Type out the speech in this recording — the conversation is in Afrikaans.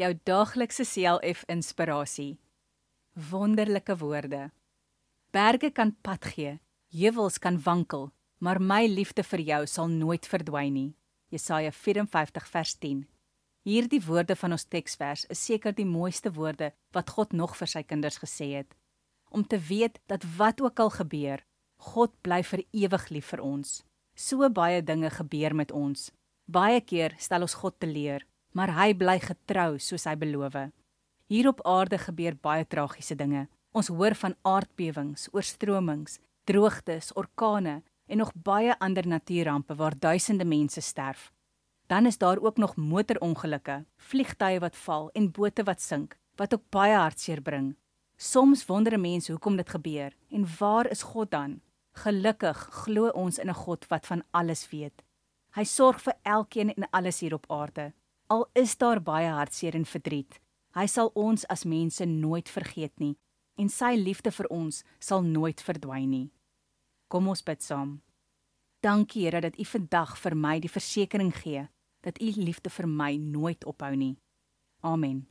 jou daaglikse CLF inspirasie. Wonderlike woorde. Berge kan pad gee, heuwels kan wankel, maar my liefde vir jou sal nooit verdwyn nie. Jesaja 54 vers 10. Hierdie woorde van ons teksvers is seker die mooiste woorde wat God nog vir sy kinders gesê het. Om te weet dat wat ook al gebeur, God bly vir ewig lief vir ons. So baie dinge gebeur met ons. Baie keer stel ons God teleur, maar hy bly getrou soos hy beloof. Hier op aarde gebeur baie tragiese dinge. Ons hoor van aardbewings, oorstromings, droogtes, orkane en nog baie ander natuurrampe waar duisende mense sterf. Dan is daar ook nog motorongelukke, vliegtuie wat val en bote wat sink, wat ook baie hartseer bring. Soms wonder 'n mens hoekom dit gebeur en waar is God dan? Gelukkig glo ons in 'n God wat van alles weet. Hy sorg vir elkeen en alles hier op aarde. Al is daar baie hartseer en verdriet, hy sal ons as mense nooit vergeet nie en sy liefde vir ons sal nooit verdwyn nie. Kom ons bid saam. Dankie Here dat U vandag vir my die versekering gee dat U liefde vir my nooit ophou nie. Amen.